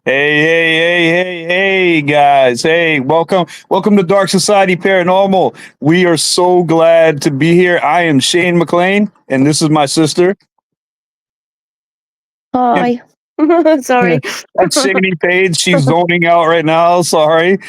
Hey, guys. Hey, welcome to Dark Society Paranormal. We are so glad to be here. I am Shane Mclain, and this is my sister. And Hi. Sorry. that's Shady Page. She's zoning out right now. Sorry,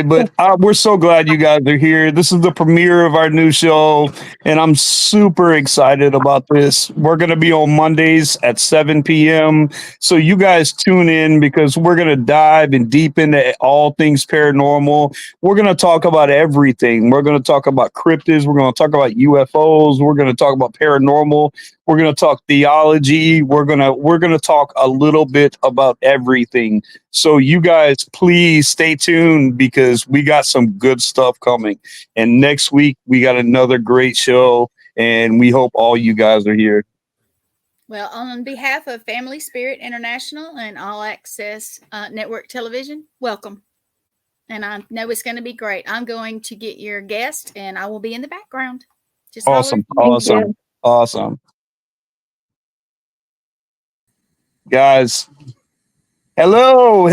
but we're so glad you guys are here. This is the premiere of our new show, and I'm super excited about this. We're going to be on Mondays at 7 p.m. So you guys tune in because we're going to dive in deep into all things paranormal. We're going to talk about everything. We're going to talk about cryptids. We're going to talk about UFOs. We're going to talk about paranormal. We're going to talk theology. We're going to talk a little bit about everything. So you guys, please stay tuned because we got some good stuff coming. And next week we got another great show, and we hope all you guys are here. Well, on behalf of Family Spirit International and All Access Network Television, welcome. And I know it's going to be great. I'm going to get your guest, and I will be in the background. Just Awesome, holler. awesome. Guys, hello.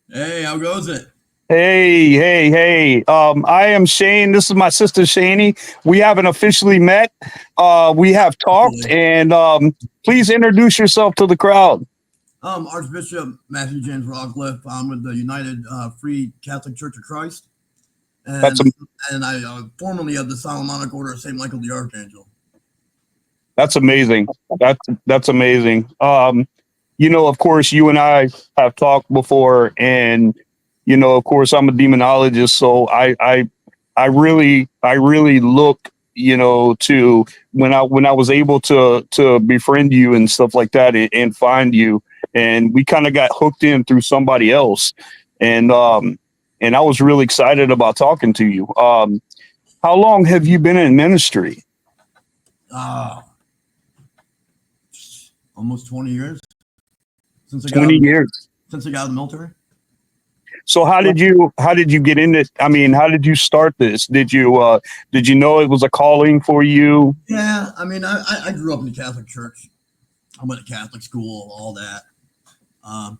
Hey, how goes it? Hey. I am Shane. This is my sister Shani. We haven't officially met. We have talked, and please introduce yourself to the crowd. Archbishop Matthew James Rockcliffe. I'm with the United Free Catholic Church of Christ, and I formerly of the Solomonic Order of St. Michael the Archangel. That's amazing. That's amazing. Of course, you and I have talked before, and of course, I'm a demonologist, so I really look, to when I was able to befriend you and stuff like that, and find you, and we kind of got hooked in through somebody else, and I was really excited about talking to you. How long have you been in ministry? Almost 20 years since I 20 years since I got out of the military. So how did you get into? I mean, how did you start this? Did you know it was a calling for you? Yeah, I mean, I grew up in the Catholic Church. I went to Catholic school, all that. I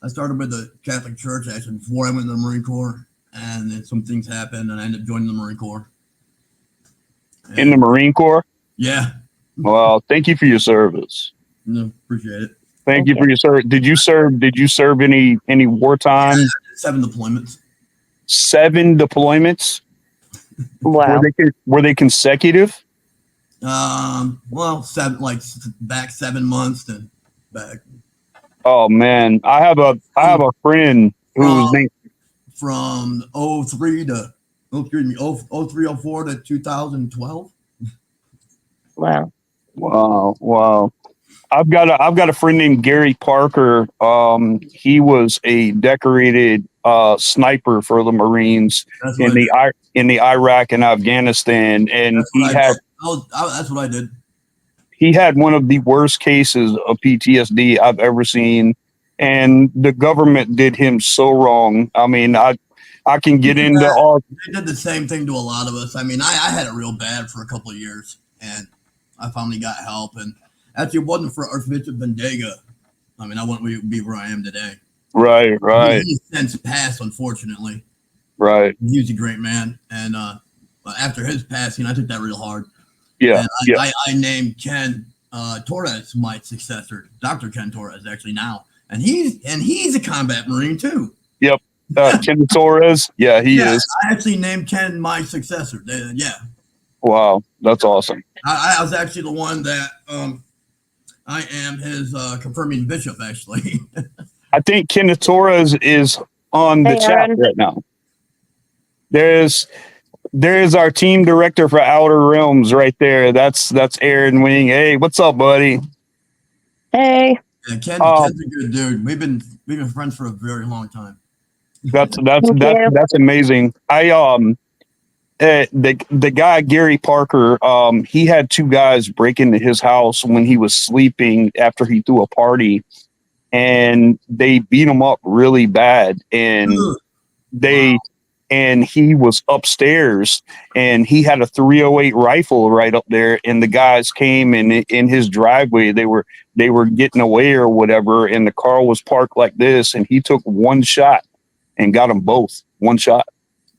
started with the Catholic Church actually before I went to the Marine Corps, and then some things happened, and I ended up joining the Marine Corps. In the Marine Corps? Yeah. Well, thank you for your service. No, appreciate it. Thank you for your service. Did you serve any wartime? Yeah, 7 deployments. 7 deployments? Wow. Were they consecutive? Well, back 7 months and back. Oh man, I have a friend who's named from 03 to 04 to 2012. Wow. I've got a friend named Gary Parker. He was a decorated sniper for the Marines in the Iraq and Afghanistan, and that's what I did. He had one of the worst cases of PTSD I've ever seen, and the government did him so wrong. I mean, I can get into all. They did the same thing to a lot of us. I mean, I had it real bad for a couple of years, and I finally got help. And actually, it wasn't for Archbishop Bendega. I mean, I wouldn't be where I am today. Right. He's since passed, unfortunately. Right. He was a great man, and after his passing, I took that real hard. Yeah. I named Ken Torres my successor, Dr. Ken Torres, actually now, and he's a combat Marine too. Yep. Ken Torres. Yeah, he is. I actually named Ken my successor. Yeah. Wow, that's awesome. I was actually the one that I am his confirming bishop, actually. I think Ken Torres is on the chat right now. There's our team director for Outer Realms right there. That's Aaron Wing. Hey, what's up, buddy? Hey. Yeah, Ken's a good dude. We've been friends for a very long time. That's amazing. The guy Gary Parker, he had 2 guys break into his house when he was sleeping after he threw a party, and they beat him up really bad, and and he was upstairs, and he had a 308 rifle right up there, and the guys came in his driveway. They were getting away or whatever, and the car was parked like this, and he took one shot and got them both. One shot.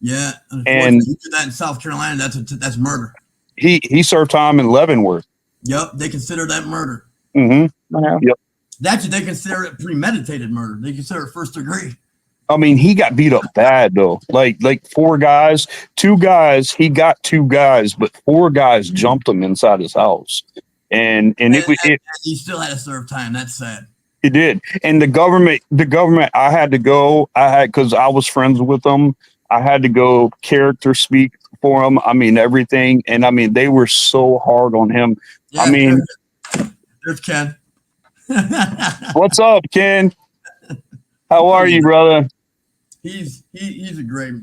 Yeah, and you do that in South Carolina, that's murder. He served time in Leavenworth. Yep, they consider that murder. Mm-hmm. Wow. Yep. They consider it premeditated murder. They consider it first degree. I mean, he got beat up bad though. Like 4 guys, 2 guys. He got 2 guys, but 4 guys jumped him inside his house, and he still had to serve time. That's sad. It did. And the government, I had to go. Because I was friends with them. I had to go character speak for him. I mean, everything. And I mean, they were so hard on him. Yeah, I mean, there's Ken. What's up, Ken? How are you, brother? He's a great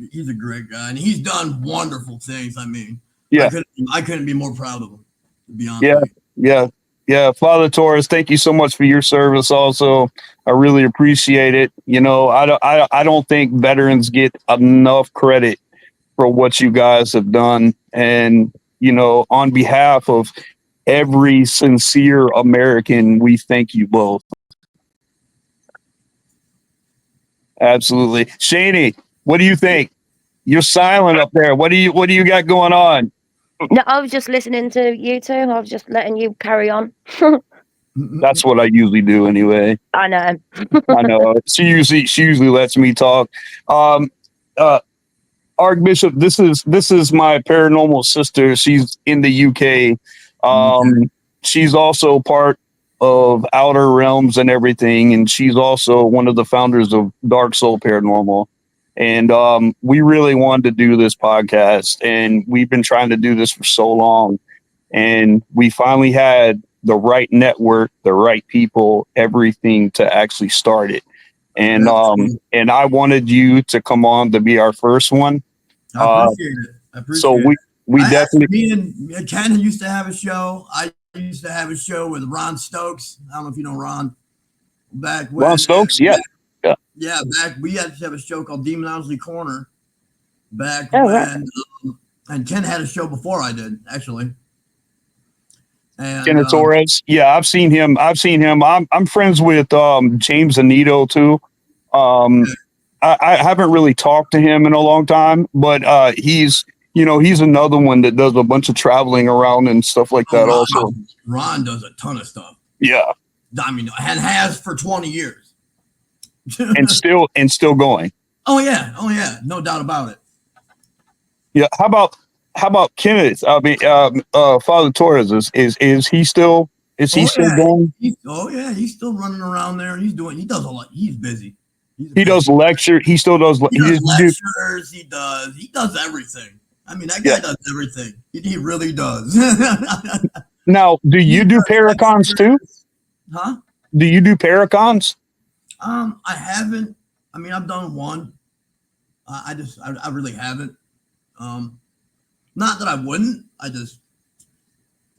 guy, and he's done wonderful things. I mean, yeah, I couldn't be more proud of him, to be honest. Yeah, yeah. Yeah, Father Torres, thank you so much for your service. Also, I really appreciate it. You know, I don't think veterans get enough credit for what you guys have done, and you know, on behalf of every sincere American, we thank you both. Absolutely, Shaney. What do you think? You're silent up there. What do you got going on? No, I was just listening to you two. I was just letting you carry on. That's what I usually do anyway. I know. I know. She usually lets me talk. Archbishop, this is my paranormal sister. She's in the UK. She's also part of Outer Realms and everything, and she's also one of the founders of Dark Soul Paranormal. And we really wanted to do this podcast, and we've been trying to do this for so long. And we finally had the right network, the right people, everything to actually start it. And and I wanted you to come on to be our first one. I appreciate it. So we definitely. Me and Ken used to have a show. I used to have a show with Ron Stokes. I don't know if you know Ron. Back when Ron Stokes, yeah. Yeah, back we had to have a show called Demonology Corner back when, right. And Ken had a show before I did, actually. And Ken Torres, yeah, I've seen him. I'm friends with James Anito too. I haven't really talked to him in a long time, but he's another one that does a bunch of traveling around and stuff like that. Also, Ron does a ton of stuff. Yeah, I mean, and has for 20 years. and still going. Oh yeah, no doubt about it. Yeah. How about Kenneth? I mean, Father Torres is he still going? He's still running around there. He does a lot. He's busy. He does lecture. He still does. He does lectures. He does everything. I mean, that guy does everything. He really does. Now, do you do Paracons too? Huh? Do you do Paracons? I haven't. I mean, I've done one. I really haven't. Not that I wouldn't. I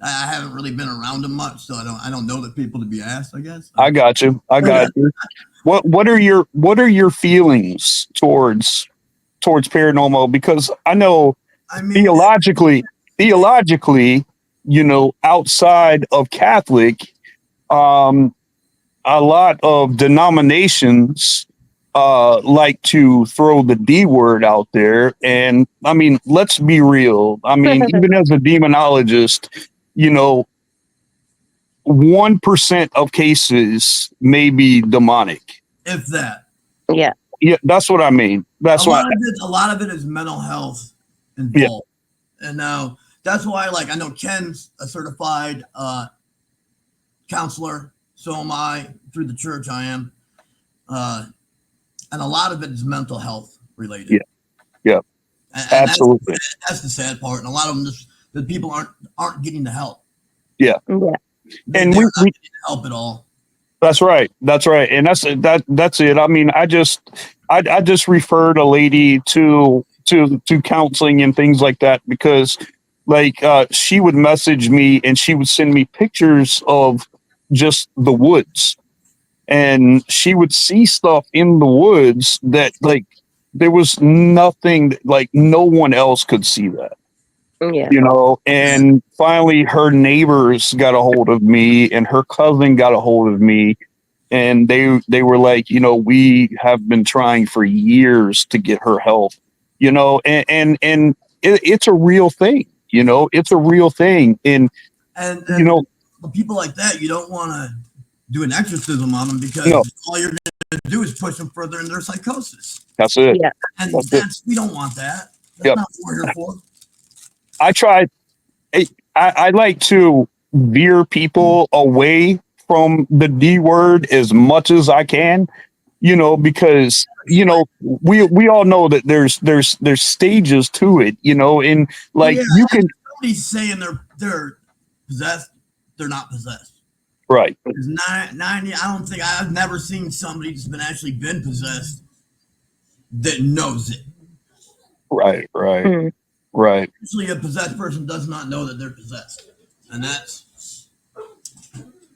haven't really been around them much, so I don't know the people to be asked, I guess. I got you. What are your feelings towards paranormal? Because I know, I mean, theologically, you know, outside of Catholic, a lot of denominations like to throw the D word out there. And I mean, let's be real. I mean, even as a demonologist, you know, 1% of cases may be demonic. If that. Yeah. Yeah, that's what I mean. That's why a lot of it is mental health involved. Yeah. And now that's why, like, I know Ken's a certified counselor. So am I. Through the church, I am. And a lot of it is mental health related. Yeah. And absolutely. That's the sad part. And a lot of them the people aren't getting the help. Yeah. And we getting help at all. That's right. And that's it. I mean, I just referred a lady to counseling and things like that because like she would message me and she would send me pictures of just the woods, and she would see stuff in the woods that like there was nothing like no one else could see that, Yeah. you know. And finally, her neighbors got a hold of me, and her cousin got a hold of me, and they were like, you know, we have been trying for years to get her help, you know, and it's a real thing, you know, it's a real thing, and And you know, people like that, you don't want to do an exorcism on them because no, all you're going to do is push them further in their psychosis. that's it, Yeah. And that's it. we don't want that. That's Yep. not what we're here for. I tried. I like to veer people away from the D word as much as I can, you know, because you know we all know that there's stages to it, you know, and Well, like yeah, you can nobody's saying they're possessed. They're not possessed. right, There's 90. I don't think I've never seen somebody that's been possessed that knows it. right, Mm. right. Usually, a possessed person does not know that they're possessed, and that's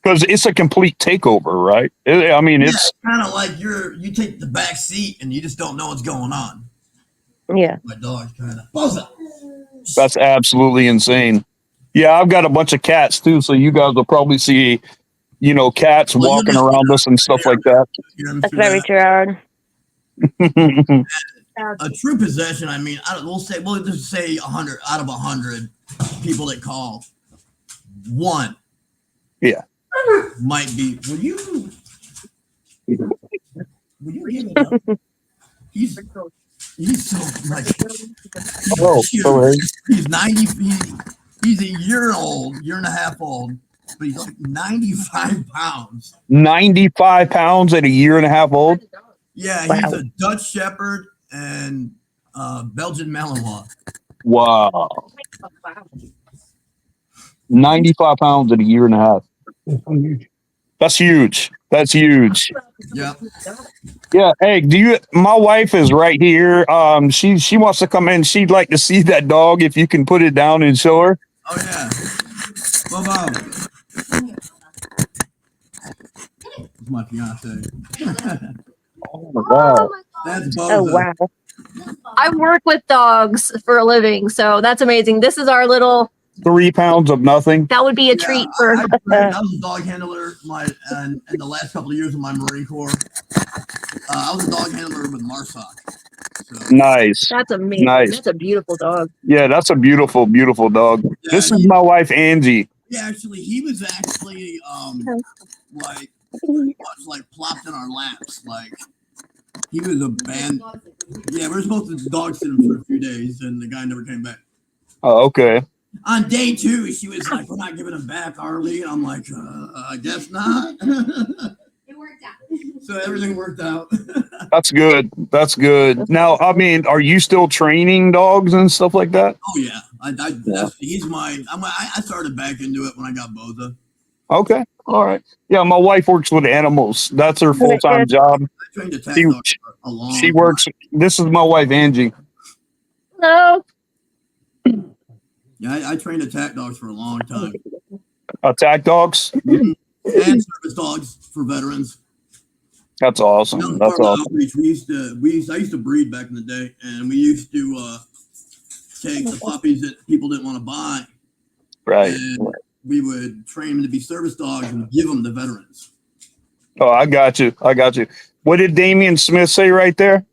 Because it's a complete takeover, right? I mean, it's kind of like you take the back seat and you just don't know what's going on. Yeah. My dog's kind of Boza. that's absolutely insane. Yeah, I've got a bunch of cats too, so you guys will probably see, you know, cats Well, walking around us and stuff like that. That's very true, Aaron. A true possession. I mean, we'll just say 100 out of 100 people that call, one, Yeah. might be. Will you give it up? He's so like Oh, sorry. he's 90. He's a year and a half old, but he's like 95 pounds. 95 pounds at a year and a half old. Yeah, Wow. he's a Dutch Shepherd and Belgian Malinois. Wow. 95 pounds at a year and a half. That's huge. That's huge. Yeah. Yeah. Hey, my wife is right here. She wants to come in. She'd like to see that dog if you can put it down and show her. Oh yeah. Bobo. It's my fiance. Oh my God. That's Bozo. Oh wow. I work with dogs for a living, so that's amazing. This is our little. 3 pounds of nothing. That would be a treat for. I was a dog handler in the last couple of years of my Marine Corps. I was a dog handler with MARSOC. So, Nice. That's amazing. Nice. That's a beautiful dog. Yeah, that's a beautiful, beautiful dog. yeah, This is my wife, Angie. he was actually like pretty much like plopped in our laps. Like he was a band. Yeah, we were supposed to dog sit him for a few days, and the guy never came back. Oh, okay. On day 2, she was like, "We're not giving him back, Harley." And I'm like, "I guess not." It worked out. So everything worked out. That's good. That's good. Now, I mean, are you still training dogs and stuff like that? Oh yeah, I started back into it when I got Boza. Okay. All right. Yeah, my wife works with animals. That's her full-time job. I trained attack She- dogs for a long She time. works. This is my wife, Angie. Hello. Yeah, I trained attack dogs for a long time, Attack dogs. and service dogs for veterans. That's That awesome. was That's part of the awesome. outreach. I used to breed back in the day, and we used to take the puppies that people didn't want to buy, Right. and we would train them to be service dogs and give them to veterans. Oh, I got you. I got you. What did Damian Smith say right there?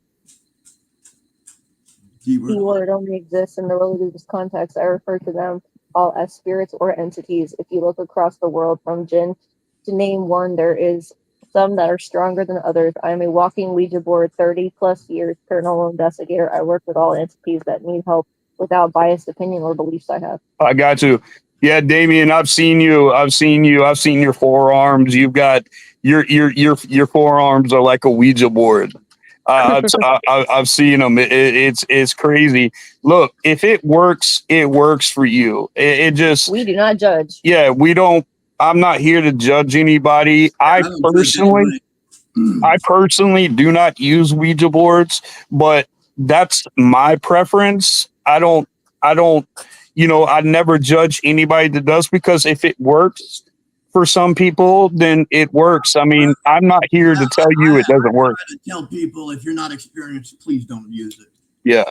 Keyword. Keyword only exists in the religious context. I refer to them all as spirits or entities. If you look across the world from jinn, to name one, there is some that are stronger than others. I am a walking Ouija board, 30 plus years paranormal investigator. I work with all entities that need help without biased opinion or beliefs I have. I got you. Yeah, Damien, I've seen you. I've seen your forearms. You've got your forearms are like a Ouija board. I've seen them. It's crazy. Look, if it works for you. It just, We do not judge. yeah, we don't. I'm not here to judge anybody. I don't judge personally do not use Ouija boards, but that's my preference. I don't, I never judge anybody that does, because if it works, for some people, then it works. I mean, I'm not here to tell you it doesn't work. I try to tell people, if you're not experienced, please don't use it. Yeah.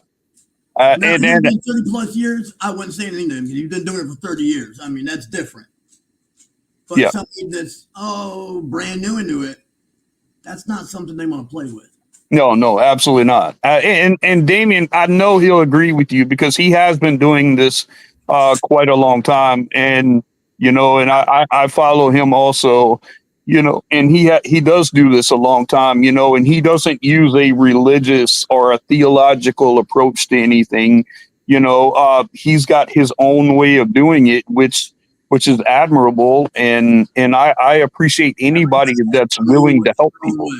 Now, And you've been 30 plus years, I wouldn't say anything to him. You've been doing it for 30 years. I mean, that's different. But Yeah. somebody that's brand new into it, that's not something they want to play with. No, absolutely not. And Damien, I know he'll agree with you because he has been doing this quite a long time, and and I follow him also, and he does do this a long time, and he doesn't use a religious or a theological approach to anything. He's got his own way of doing it, which is admirable, and I appreciate anybody that's willing to help people.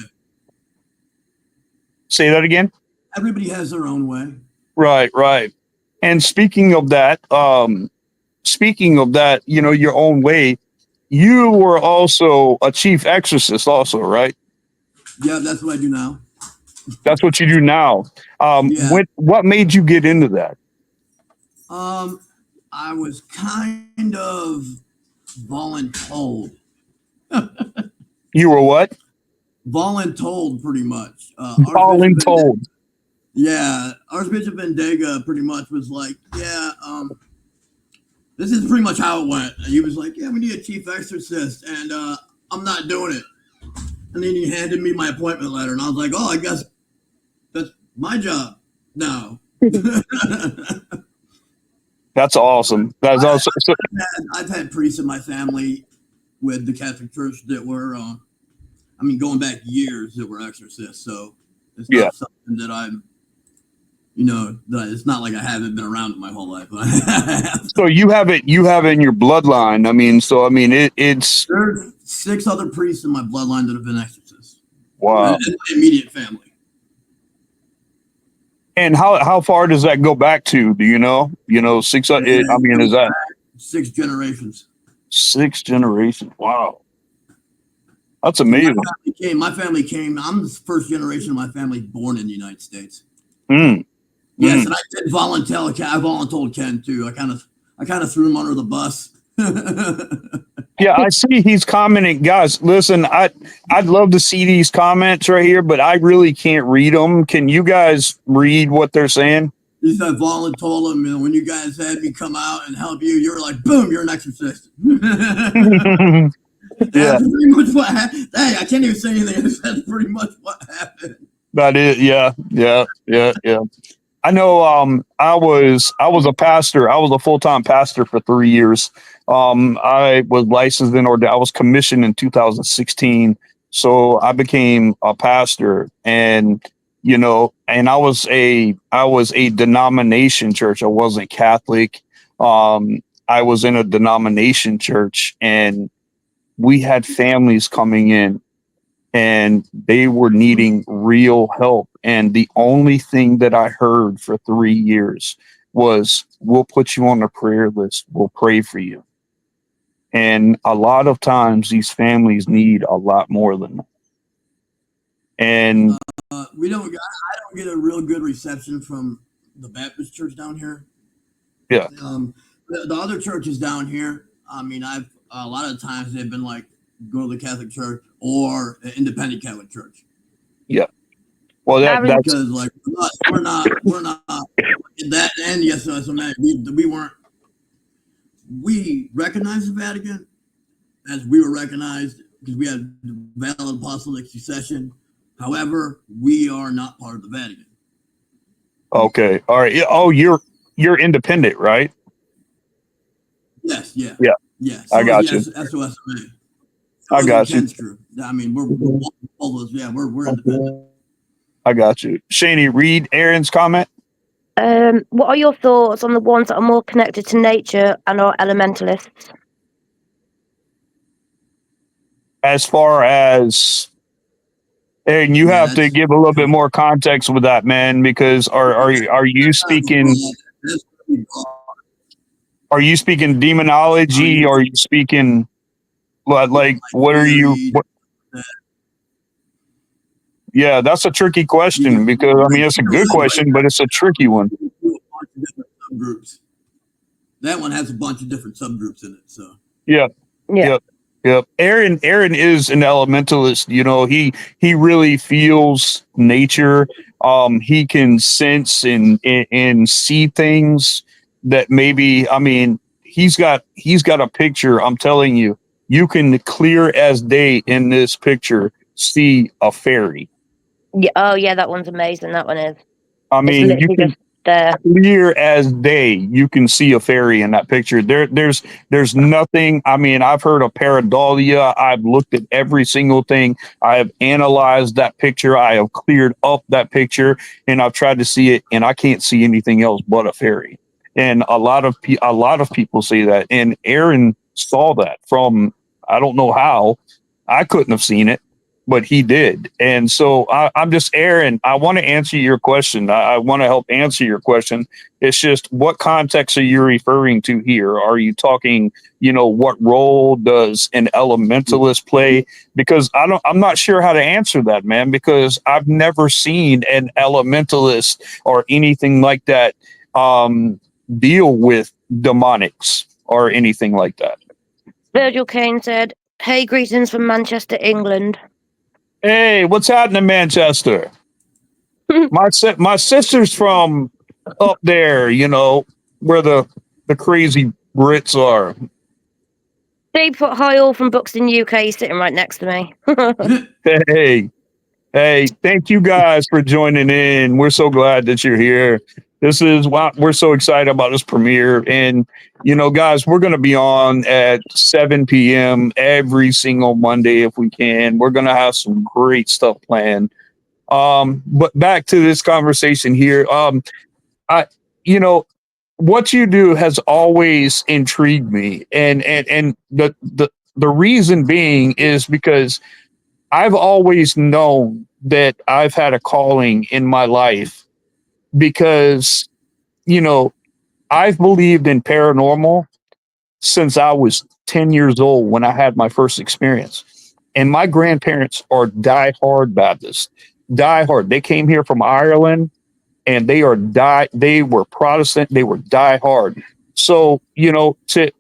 Say that again. Everybody has their own way. Right. And speaking of that, your own way, you were also a chief exorcist also, right? Yeah, that's what I do now. That's what you do now. Yeah. What made you get into that? I was kind of voluntold. You were what? Voluntold, pretty much. Voluntold. Yeah, Archbishop Vendega pretty much was like, this is pretty much how it went. He was like, yeah, we need a chief exorcist, and I'm not doing it. And then he handed me my appointment letter, and I was like, oh, I guess that's my job now. That's awesome. That's awesome. I've had priests in my family with the Catholic Church that were, going back years, that were exorcists. So it's not something that I'm, that it's not like I haven't been around it my whole life. So you have it in your bloodline. It's there's 6 other priests in my bloodline that have been exorcists. Wow. In my immediate family. And how far does that go back to? Do you know? 6. Is that 6 generations? 6 generations. Wow, that's amazing. My family came. I'm the first generation of my family born in the United States. Yes, and I did voluntold. I voluntold Ken too. I kind of threw him under the bus. Yeah, I see he's commenting. Guys, listen, I'd love to see these comments right here, but I really can't read them. Can you guys read what they're saying? He said, voluntold him, when you guys had me come out and help you, you're like, boom, you're an exorcist. Yeah. That's pretty much what happened. Hey, I can't even say anything. That's pretty much what happened. That is, yeah. I know. I was a pastor. I was a full-time pastor for 3 years. I was licensed and ordained. I was commissioned in 2016. So I became a pastor, and I was a denomination church. I wasn't Catholic. I was in a denomination church, and we had families coming in, and they were needing real help. And the only thing that I heard for 3 years was, we'll put you on the prayer list. We'll pray for you. And a lot of times these families need a lot more than that. And I don't get a real good reception from the Baptist church down here. Yeah. The other churches down here, I've a lot of times they've been like, go to the Catholic church or an independent Catholic church. Yeah. Well, that's because like we're not in that end. Yes, we recognize the Vatican as we were recognized because we had valid apostolic succession. However, we are not part of the Vatican. Okay. All right. Oh, you're independent, right? Yes. Yeah. Yeah. Yeah. I got you. SOSMA. I got you. We're all those. Yeah, we're independent. I got you. Shani, read Aaron's comment. What are your thoughts on the ones that are more connected to nature and are elementalists? As far as, Aaron, you have to give a little bit more context with that, man, because are you speaking? Are you speaking demonology? Or are you speaking like what are you? Yeah, that's a tricky question because it's a good question, but it's a tricky one. Subgroups. That one has a bunch of different subgroups in it. So yeah. Yep. Aaron is an elementalist. You know, he really feels nature. He can sense and see things that maybe, I mean, he's got a picture. I'm telling you, you can clear as day in this picture see a fairy. Yeah. Oh, yeah, that one's amazing. That one is. I It's mean, you literally can just there. clear as day. You can see a fairy in that picture. There's nothing. I mean, I've heard of pareidolia. I've looked at every single thing. I have analyzed that picture. I have cleared up that picture, and I've tried to see it, and I can't see anything else but a fairy. And a lot of people say that. And Aaron saw that from, I don't know how. I couldn't have seen it, but he did. And so I'm just, Aaron, I want to answer your question. I want to help answer your question. It's just, what context are you referring to here? Are you talking, you know, what role does an elementalist play? Because I'm not sure how to answer that, man, because I've never seen an elementalist or anything like that deal with demonics or anything like that. Virgil Kane said, "Hey, greetings from Manchester, England." Hey, what's happening, Manchester? My sister's from up there, you know, where the crazy Brits are. They put hi all from Buxton, UK, sitting right next to me. Hey, hey, thank you guys for joining in. We're so glad that you're here. This is why we're so excited about this premiere. And, you know, guys, we're going to be on at 7 p.m. every single Monday if we can. We're going to have some great stuff planned. But back to this conversation here. I, you know, what you do has always intrigued me, and the reason being is because I've always known that I've had a calling in my life because, you know, I've believed in paranormal since I was 10 years old when I had my first experience. And my grandparents are diehard Baptists, diehard. They came here from Ireland and they were Protestant, they were diehard. So, you know, to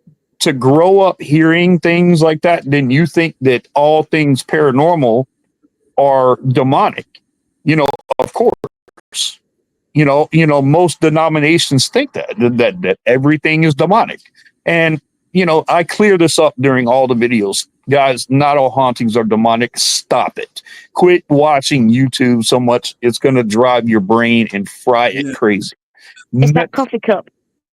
grow up hearing things like that, then you think that all things paranormal are demonic. You know, of course. Most denominations think that everything is demonic. And I clear this up during all the videos. Guys, not all hauntings are demonic. Stop it. Quit watching YouTube so much. It's going to drive your brain and fry it Yeah. crazy. It's that coffee cup.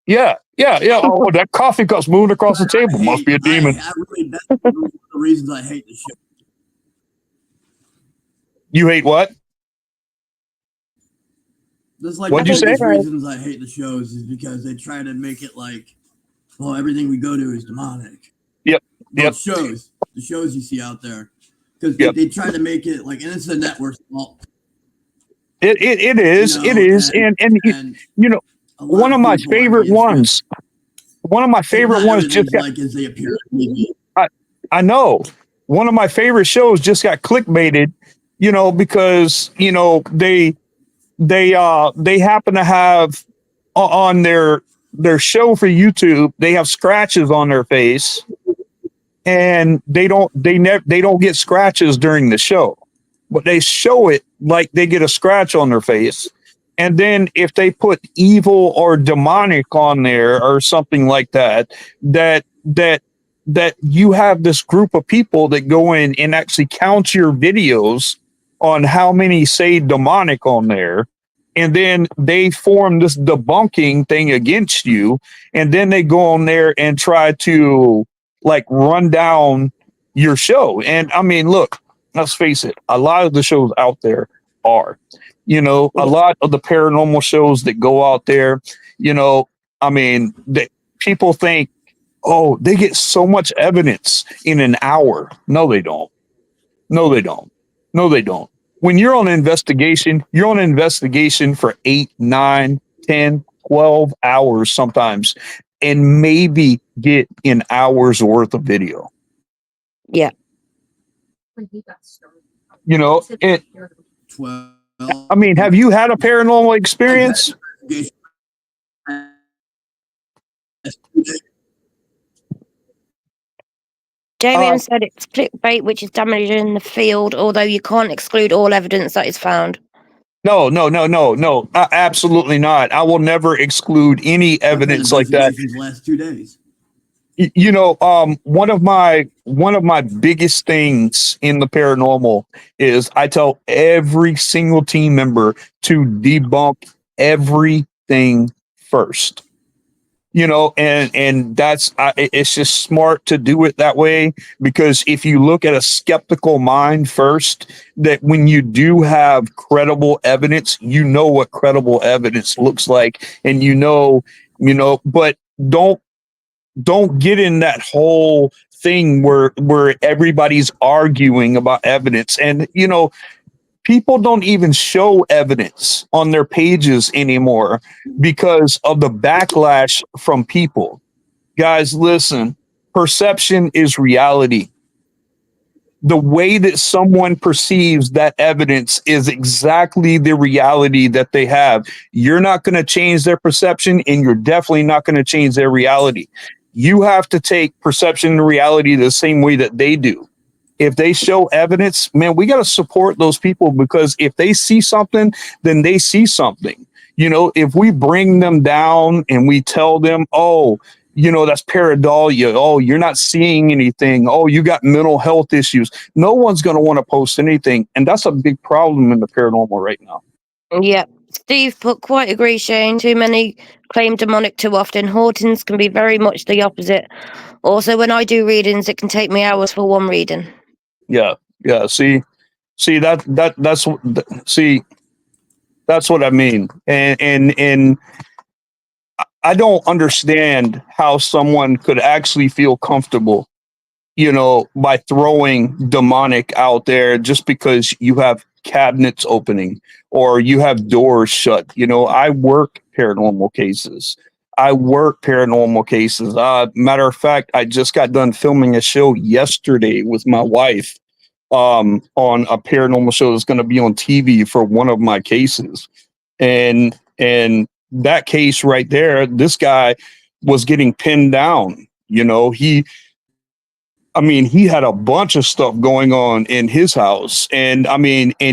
Yeah. Oh, that coffee cup's moving across the table. Must be a demon. I really, that's one of the reasons I hate the show. You hate what? That's like What'd you one of say? the reasons I hate the shows is because they try to make it like, well, everything we go to is demonic. Yep. Well, Yep. the shows you see out there, because Yep. they try to make it like, and it's the network's fault. It is. You know, It is. And a lot one of my people, I favorite mean, ones. One of my favorite not ones just everything's got. like as they appear on TV. I know. One of my favorite shows just got clickbaited, because they happen to have on their show for YouTube, they have scratches on their face, and they don't get scratches during the show, but they show it like they get a scratch on their face. And then if they put evil or demonic on there or something like that, that you have this group of people that go in and actually count your videos on how many say demonic on there. And then they form this debunking thing against you. And then they go on there and try to like run down your show. And I mean, look, let's face it, a lot of the shows out there are, a lot of the paranormal shows that go out there, I mean, people think, oh, they get so much evidence in an hour. No, they don't. No, they don't. No, they don't. When you're on an investigation for 8, 9, 10, 12 hours sometimes, and maybe get an hour's worth of video. Yeah. It. 12. I mean, have you had a paranormal experience? Damien said it's clickbait, which is damaging the field, although you can't exclude all evidence that is found. No, absolutely not. I will never exclude any I've had evidence like that. investigations the last 2 days. You know, one of my biggest things in the paranormal is I tell every single team member to debunk everything first. You know, and it's just smart to do it that way, because if you look at a skeptical mind first, that when you do have credible evidence, you know what credible evidence looks like, and but don't get in that whole thing where everybody's arguing about evidence. And people don't even show evidence on their pages anymore because of the backlash from people. Guys, listen, perception is reality. The way that someone perceives that evidence is exactly the reality that they have. You're not going to change their perception, and you're definitely not going to change their reality. You have to take perception and reality the same way that they do. If they show evidence, man, we got to support those people, because if they see something, then they see something. If we bring them down and we tell them, oh, that's pareidolia. Oh, you're not seeing anything. Oh, you got mental health issues. No one's going to want to post anything. And that's a big problem in the paranormal right now. Yeah. Steve put, quite agree, Shane. Too many claim demonic too often. Hauntings can be very much the opposite. Also, when I do readings, it can take me hours for one reading. Yeah. See, that's what I mean. And I don't understand how someone could actually feel comfortable, by throwing demonic out there just because you have cabinets opening or you have doors shut. I work paranormal cases. Matter of fact, I just got done filming a show yesterday with my wife on a paranormal show that's going to be on TV for one of my cases. And that case right there, this guy was getting pinned down. He had a bunch of stuff going on in his house, and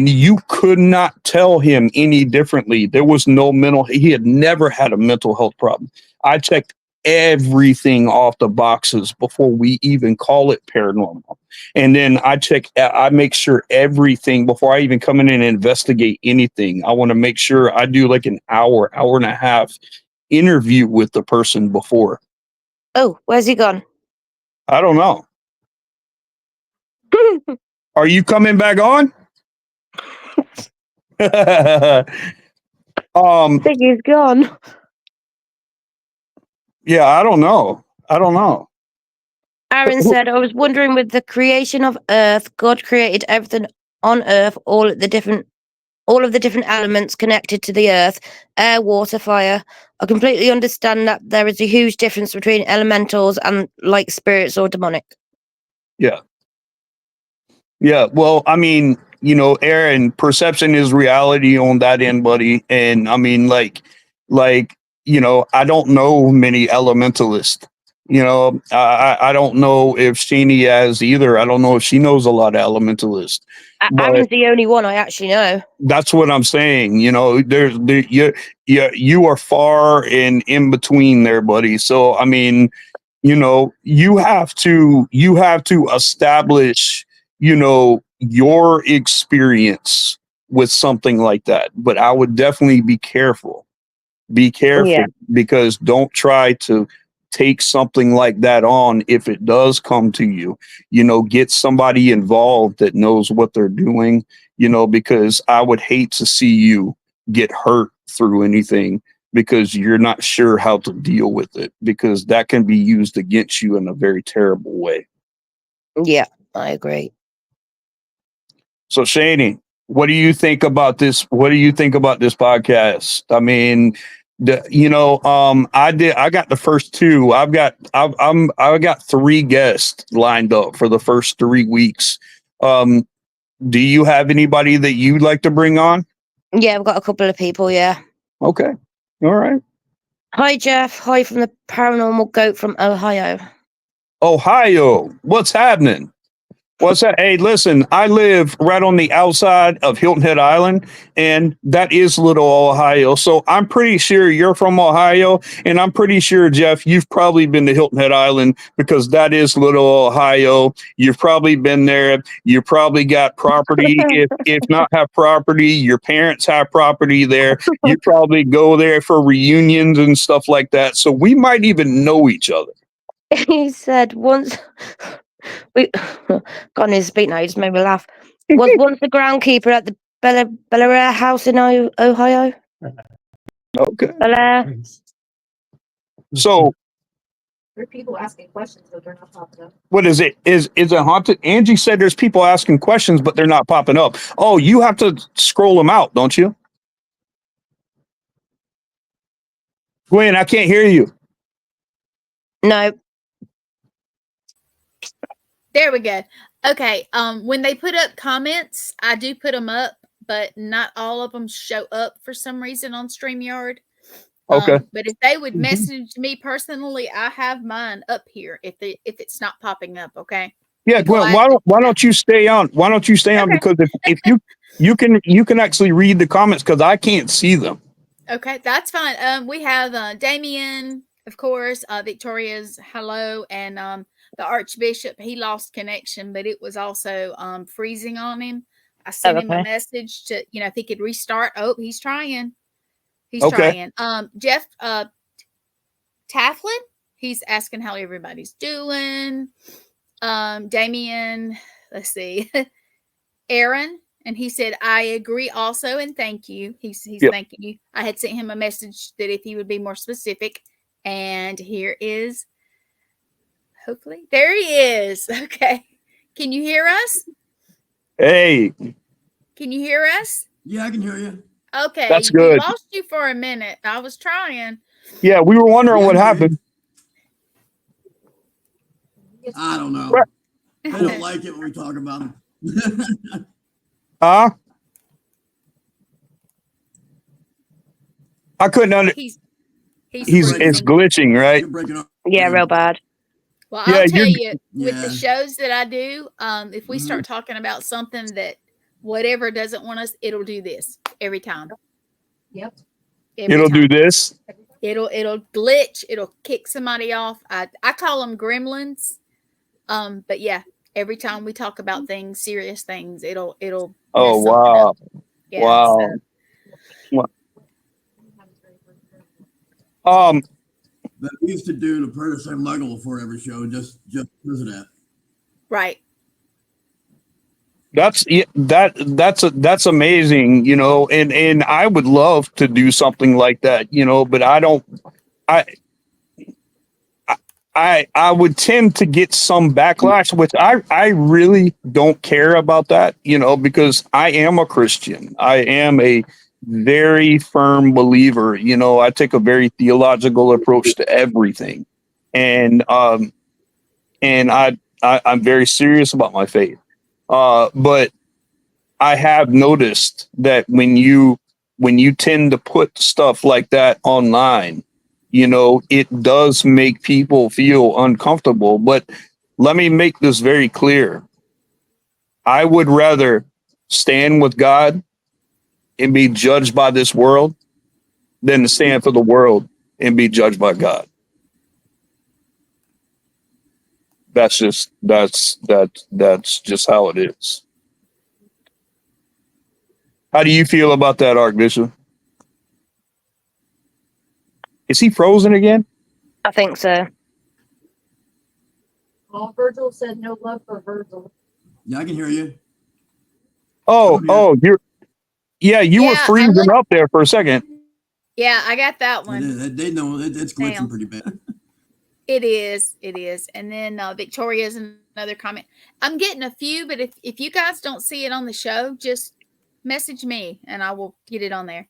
you could not tell him any differently. There was no he had never had a mental health problem. I checked everything off the boxes before we even call it paranormal. And then I make sure everything before I even come in and investigate anything. I want to make sure I do like an hour and a half interview with the person before. Oh, where's he gone? I don't know. Are you coming back on? I think he's gone. Yeah, I don't know. Aaron said, I was wondering, with the creation of Earth, God created everything on Earth, all of the different elements connected to the Earth, air, water, fire. I completely understand that there is a huge difference between elementals and like spirits or demonic. Yeah. Well, Aaron, perception is reality on that end, buddy. And I don't know many elementalists. I don't know if Sheenie has either. I don't know if she knows a lot of elementalists. Aaron's the only one I actually know. That's what I'm saying. You are far and in between there, buddy. So you have to establish your experience with something like that. But I would definitely be careful. Yeah. Because don't try to take something like that on if it does come to you. Get somebody involved that knows what they're doing, because I would hate to see you get hurt through anything because you're not sure how to deal with it, because that can be used against you in a very terrible way. Yeah, I agree. So Shani, what do you think about this? What do you think about this podcast? I got the first two. I've got 3 guests lined up for the first 3 weeks. Do you have anybody that you'd like to bring on? Yeah, I've got a couple of people, yeah. Okay. All right. Hi, Jeff. Hi from the Paranormal Goat from Ohio. Ohio. What's happening? What's that? Hey, listen, I live right on the outside of Hilton Head Island, and that is Little Ohio. So I'm pretty sure you're from Ohio, and I'm pretty sure, Jeff, you've probably been to Hilton Head Island because that is Little Ohio. You've probably been there. You probably got property. If not have property, your parents have property there. You probably go there for reunions and stuff like that. So we might even know each other. He said once we got on his speak now, he just made me laugh. Was once the groundkeeper at the Bel Air house in Ohio. Okay. Bel Air. So There are people asking questions, but they're not popping up. what is it? Is it haunted? Angie said there's people asking questions, but they're not popping up. Oh, you have to scroll them out, don't you? Gwen, I can't hear you. No. There we go. Okay. When they put up comments, I do put them up, but not all of them show up for some reason on StreamYard. Okay. But if they would Mhm. message me personally, I have mine up here if it's not popping up. Okay. Yeah, People Gwen, ask- why don't you stay on? Why don't you stay on? Okay. Because if you can actually read the comments because I can't see them. Okay, that's fine. We have Damien, of course, Victoria's hello, and the Archbishop. He lost connection, but it was also freezing on him. I sent him a okay. message to, if he could restart. Oh, he's trying. He's Okay. trying. Jeff Tafflin, he's asking how everybody's doing. Damien, let's see, Aaron, and he said, I agree also, and thank you. He's Yep. thanking you. I had sent him a message that if he would be more specific, and here is, hopefully, there he is. Okay. Can you hear us? Hey, Can you hear us? Yeah, I can hear you. Okay. That's We good. lost you for a minute. I was trying. yeah, we were wondering Yeah, what I can hear happened. you. I don't know. Right. They don't like it when we talk about them. Huh? I couldn't under. He's It's freezing. glitching, right? You're breaking up. Yeah, real bad. Well, Yeah, I'll tell you're- you, with the Yeah. shows that I do, if we start talking about something that whatever doesn't want us, it'll do this every time. Yep. Every It'll do time. this. It'll glitch. It'll kick somebody off. I call them gremlins. But yeah, every time we talk about things, serious things, it'll Oh mess something wow. up. Yeah, Wow. so- That we used to do the Curtis and Muggle for every show, just because of that. right. That's amazing, and I would love to do something like that, but I would tend to get some backlash, which I really don't care about that, because I am a Christian. I am a very firm believer. I take a very theological approach to everything, and I'm very serious about my faith. But I have noticed that when you tend to put stuff like that online, it does make people feel uncomfortable. But let me make this very clear. I would rather stand with God and be judged by this world than to stand for the world and be judged by God. That's just how it is. How do you feel about that, Archbishop? Is he frozen again? I think so. Well, Virgil said no love for Virgil. Yeah, I can hear you. Oh, you were Yeah, freezing up there for a second. Yeah, I got that one. They know it's glitching Damn. pretty bad. It is. And then Victoria's another comment. I'm getting a few, but if you guys don't see it on the show, just message me and I will get it on there.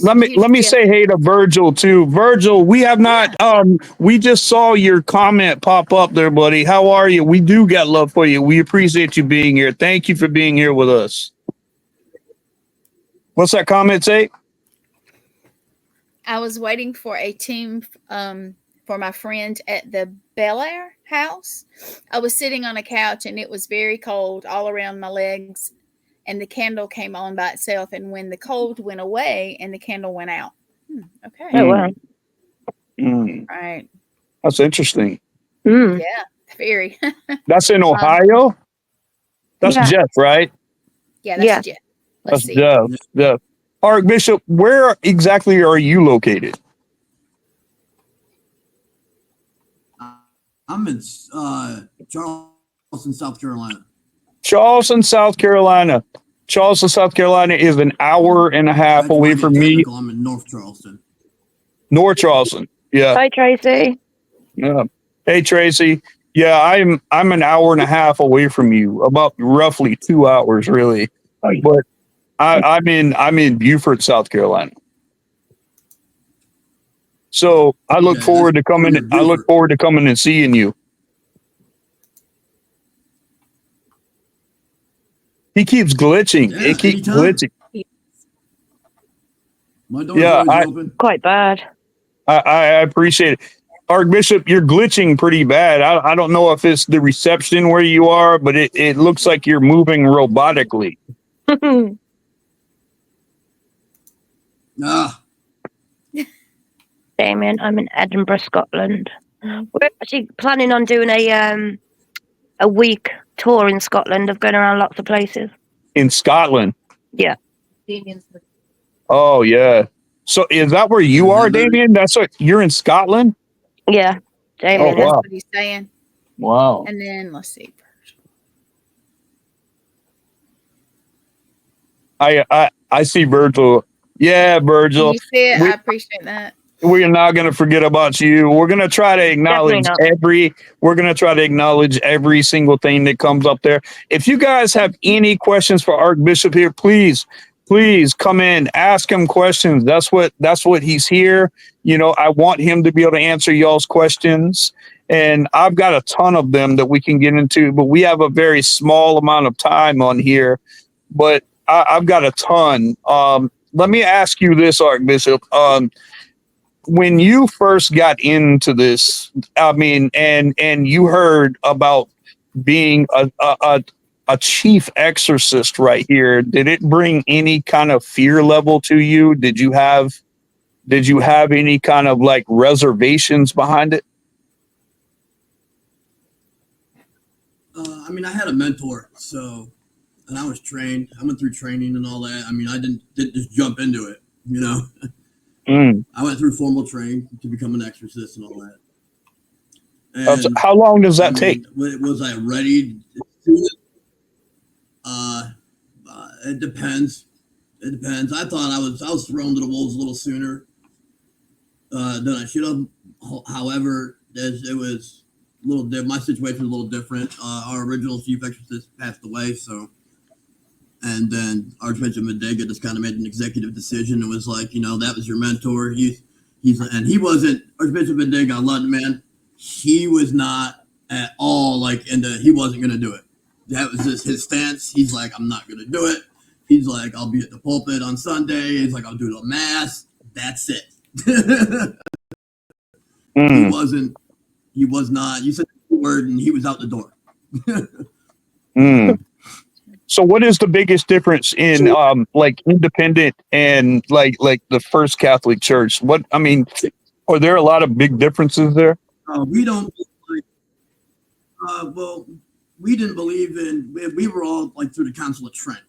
Let me say hey to Virgil too. Virgil, we have not we just saw your comment pop up there, buddy. How are you? We do got love for you. We appreciate you being here. Thank you for being here with us. What's that comment say? I was waiting for a team for my friend at the Bel Air house. I was sitting on a couch and it was very cold all around my legs, and the candle came on by itself. And when the cold went away and the candle went out. Okay. Oh wow. Right. That's interesting. Mm. Yeah. Very. That's in Ohio. That's Yeah. Jeff, right? Yeah. That's Yeah. Jeff. Let's That's see. Jeff. Jeff. Archbishop, where exactly are you located? I'm in Charleston, South Carolina. Charleston, South Carolina. Charleston, South Carolina is an hour and a half If you away wanna get from me. technical, I'm in North Charleston. North Charleston. Yeah. Hi Tracy. Yeah. Hey Tracy. Yeah, I'm an hour and a half away from you, about roughly 2 hours, really. But I'm in Beaufort, South Carolina. So I look Okay, forward to that's coming. near I look Beaufort. forward to coming and seeing you. He keeps glitching. Yeah, It keeps anytime. glitching. My door's Yeah, always open. Quite bad. I appreciate it. Archbishop, you're glitching pretty bad. I don't know if it's the reception where you are, but it looks like you're moving robotically. Ah, Damien, I'm in Edinburgh, Scotland. We're actually planning on doing a week tour in Scotland of going around lots of places. In Scotland. Yeah. Damien's the Oh yeah. So is that where you Is are, that better? Damien? That's what you're in Scotland? Yeah. Yeah, Damien Oh, that's wow. what he's saying. Wow. And then let's see. I see Virgil. Yeah, Virgil. You see it? We- I appreciate that. We're not going to forget about you. We're going to try to acknowledge Definitely every single thing that comes up there. If you guys have any questions for Archbishop here, please come in, ask him questions. That's what he's here. You know, I want him to be able to answer y'all's questions. And I've got a ton of them that we can get into, but we have a very small amount of time on here. But I've got a ton. Let me ask you this, Archbishop. When you first got into this, I mean, and you heard about being a chief exorcist right here, did it bring any kind of fear level to you? Did you have any kind of like reservations behind it? I mean, I had a mentor, so, and I was trained. I went through training and all that. I mean, I didn't just jump into it, you know. I went through formal training to become an exorcist and all that. And How long does that take? Was I ready to do it? It depends. It depends. I thought I was thrown to the wolves a little sooner than I should have. However, it was a little different. My situation was a little different. Our original chief exorcist passed away, so. And then Archbishop Medega just kind of made an executive decision and was like, you know, that was your mentor. He wasn't Archbishop Medega. I loved the man. He was not at all like he wasn't going to do it. That was just his stance. He's like, I'm not going to do it. He's like, I'll be at the pulpit on Sunday. He's like, I'll do the mass. That's it. He was not. You said the word and he was out the door. So what is the biggest difference in like independent and like the First Catholic Church? What I mean, are there a lot of big differences there? We don't. Well, we didn't believe in. We were all like through the Council of Trent.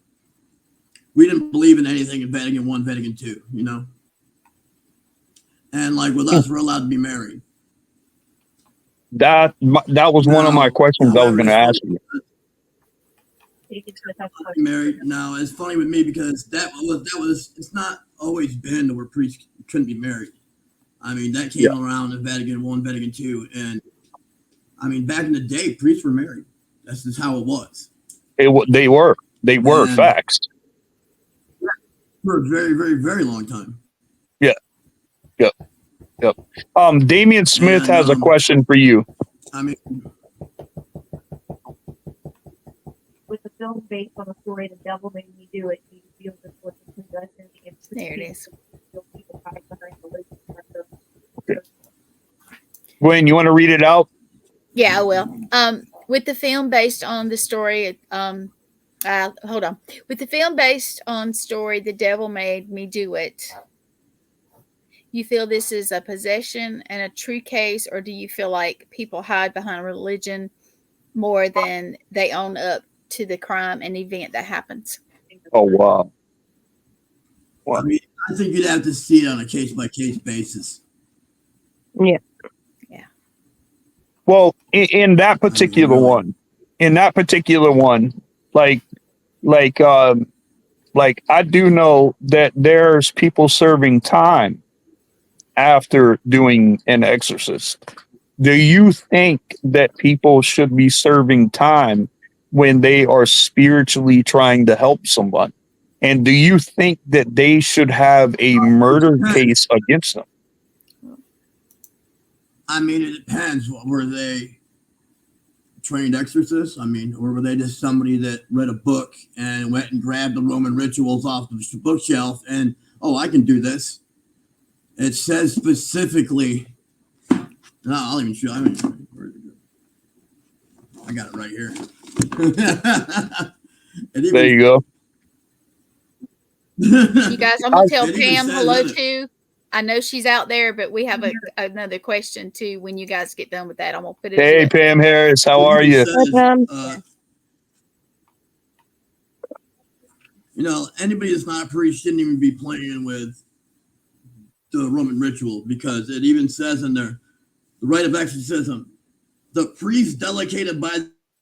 We didn't believe in anything in Vatican I, Vatican II. You know. And like with us, we're allowed to be married. That was one of my questions I was going to ask you. Married now, it's funny with me because that was it's not always been where priests couldn't be married. I mean, that came around in Vatican I, Vatican II, and I mean, back in the day, priests were married. That's just how it was. They were And facts for a very, very, very long time. Yep. Damien Smith has a question for you. I mean, with the film based on the story of the devil making me do it, he feels this was a possession against There it is. people hide behind the Gwen, you want to read it out? Yeah, I will. With the film based on the story, hold on. With the film based on story, The Devil Made Me Do It. You feel this is a possession and a true case, or do you feel like people hide behind religion more than they own up to the crime and event that happens? Oh wow. I mean, I think you'd have to see it on a case by case basis. Yeah. Well, in that particular one, like, like, like I do know that there's people serving time after doing an exorcist. Do you think that people should be serving time when they are spiritually trying to help someone? And do you think that they should have a murder case against them? I mean, it depends. Were they trained exorcists? I mean, or were they just somebody that read a book and went and grabbed the Roman rituals off the bookshelf and, oh, I can do this? It says specifically. No, I'll even show. I got it right here. There you go. You guys, I'm gonna tell It even Pam says hello in it. too. I know she's out there, but we have another question too. When you guys get done with that, I'm gonna put it. Hey, Pam Harris, how are you? You know, anybody that's not a priest shouldn't even be playing with the Roman ritual, because it even says in there, the rite of exorcism, the priest delegated by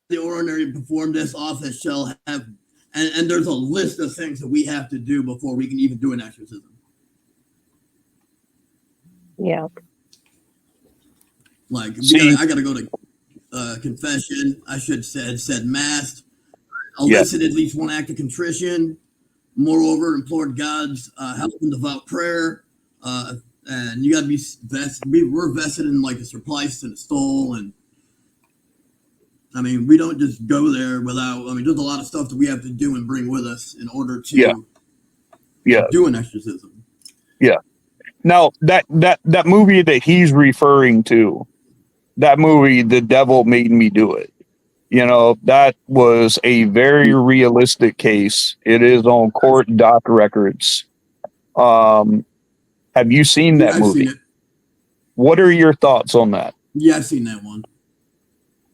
the ordinary to perform this office shall have, and there's a list of things that we have to do before we can even do an exorcism. Yeah. Like, See- I got to go to confession. I should said mass. Yeah. Elicited at least one act of contrition. Moreover, implored God's help in devout prayer. And you got to be vested. We're vested in like a surplice and a stole. And I mean, we don't just go there without, I mean, there's a lot of stuff that we have to do and bring with us in order to Yeah. do an exorcism. Now that movie that he's referring to, that movie, The Devil Made Me Do It. You know, that was a very realistic case. It is on court doc records. Have you seen that I've movie? seen it. What are your thoughts on that? Yeah, I've seen that one.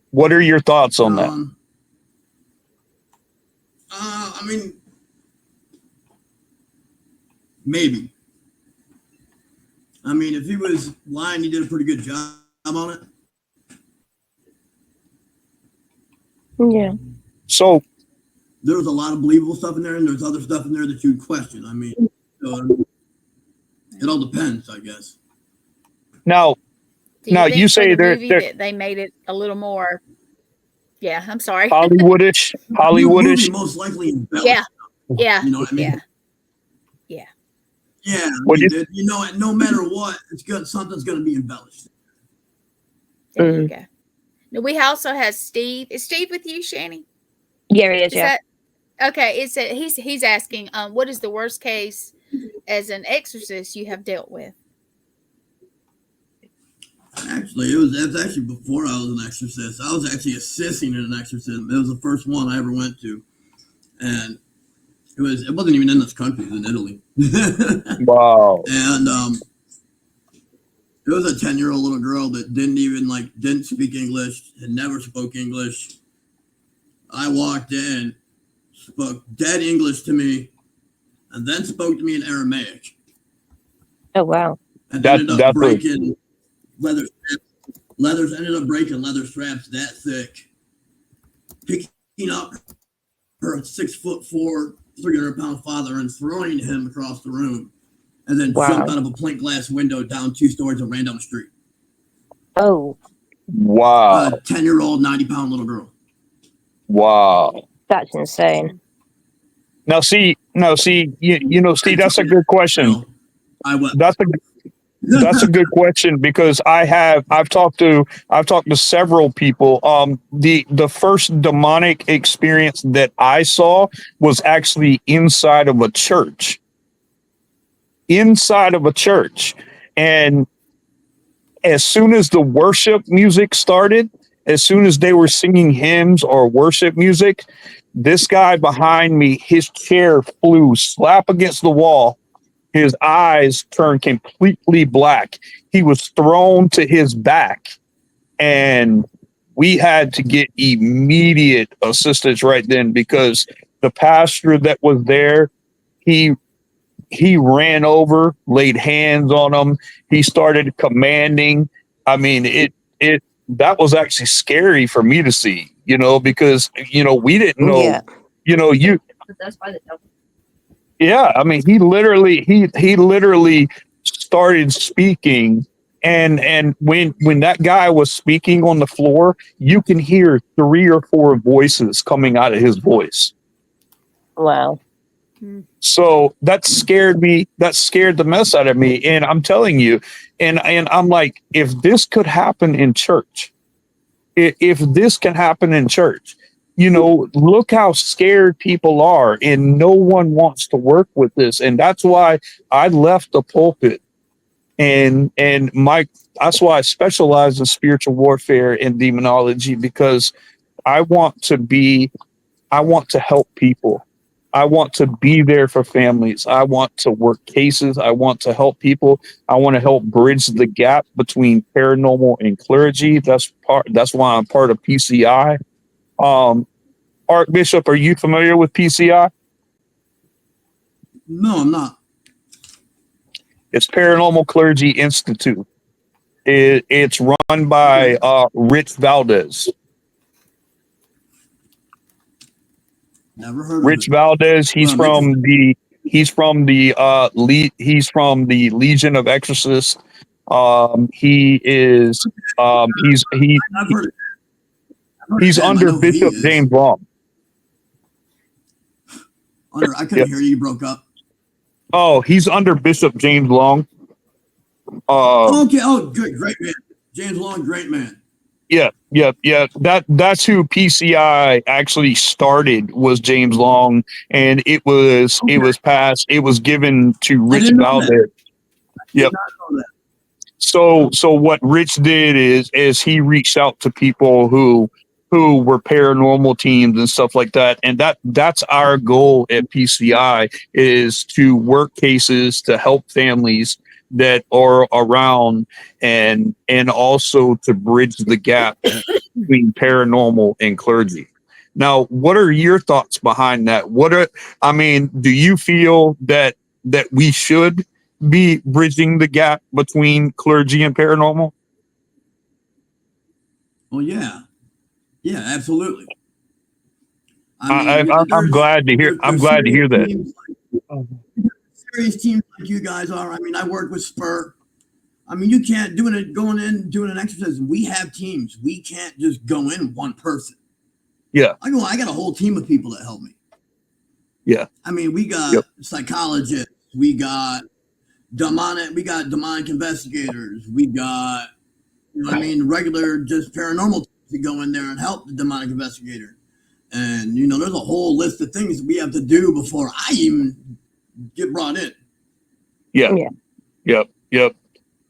What are your thoughts on that? I mean, maybe. I mean, if he was lying, he did a pretty good job on it. Yeah. So There was a lot of believable stuff in there, and there's other stuff in there that you'd question. I mean, so it all depends, I guess. now, Do Now, think you for say the they're- movie they're- that they made it a little more. Yeah, I'm sorry. Hollywoodish, Your Hollywoodish. movie most likely embellished. Yeah. Yeah. You know what I mean? Yeah. Yeah. What I do mean, you know, no matter what, it's good. Something's going to be embellished. There you go. Now, we also have Steve. Is Steve with you, Shani? Yeah, it is. Is Yeah. that okay? It's he's asking, what is the worst case as an exorcist you have dealt with? Actually, it was actually before I was an exorcist. I was actually assisting in an exorcism. It was the first one I ever went to, and it wasn't even in this country. It was in Italy. Wow. And it was a 10-year-old little girl that didn't speak English, had never spoke English. I walked in, spoke dead English to me, and then spoke to me in Aramaic. Oh wow. And That- ended up that's breaking leather straps. Ended up breaking leather straps that thick. Picking up her 6'4", 300-pound father and throwing him across the room, and then Wow. jumped out of a plate glass window down 2 stories and ran down the street. Oh, Wow. A 10-year-old, 90-pound little girl. Wow. that's insane. Now, see, you know, Steve, that's a good question. So, I went. That's a good question, because I've talked to several people. The first demonic experience that I saw was actually inside of a church. And as soon as the worship music started, as soon as they were singing hymns or worship music, this guy behind me, his chair flew slap against the wall. His eyes turned completely black. He was thrown to his back, and we had to get immediate assistance right then because the pastor that was there, he he ran over, laid hands on him. He started commanding. I mean, it that was actually scary for me to see, because we didn't know, Yeah. you Possessed by the devil. yeah, I mean, he literally started speaking, and when that guy was speaking on the floor, you can hear 3 or 4 voices coming out of his voice. Wow. So that scared me. That scared the mess out of me. And I'm telling you, and I'm like, if this could happen in church, if this can happen in church, look how scared people are, and no one wants to work with this. And that's why I left the pulpit. And that's why I specialize in spiritual warfare and demonology, because I want to help people. I want to be there for families. I want to work cases. I want to help people. I want to help bridge the gap between paranormal and clergy. That's why I'm part of PCI. Archbishop, are you familiar with PCI? No, I'm not. It's Paranormal Clergy Institute. It's run by Rich Valdez. Never heard Rich of it. Valdez. He's Well, from the Legion of Exorcists. He is I've heard. he's I under know who he Bishop is. James Long. I couldn't hear you. You broke up. Oh, he's under Bishop James Long. Okay. Oh, good. Great man. James Long, great man. Yeah. That's who PCI actually started, was James Long, and it was given to I Rich didn't know Valdez. that. Yep. Did not know that. So what Rich did is he reached out to people who were paranormal teams and stuff like that, and that's our goal at PCI, is to work cases to help families that are around, and also to bridge the gap between paranormal and clergy. Now, what are your thoughts behind that? Do you feel that we should be bridging the gap between clergy and paranormal? Oh yeah, absolutely. I'm there's glad to hear. I'm glad to hear that. Serious teams like you guys are. I mean, I work with Spur. I mean, you can't doing an exorcism. We have teams. We can't just go in one person. Yeah. I got a whole team of people that help me. Yeah. I mean, we got psychologists. We got demonic investigators. We got, regular just paranormal teams to go in there and help the demonic investigator. And there's a whole list of things we have to do before I even get brought in. Yeah. Yep.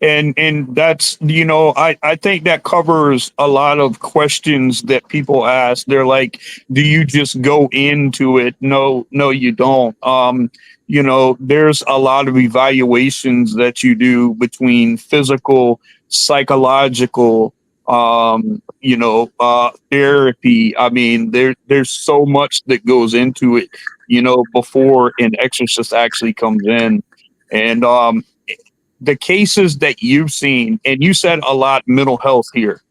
And that's, I think that covers a lot of questions that people ask. They're like, do you just go into it? No, you don't. There's a lot of evaluations that you do between physical, psychological, therapy. I mean, there's so much that goes into it, before an exorcist actually comes in. And the cases that you've seen, and you said a lot mental health here.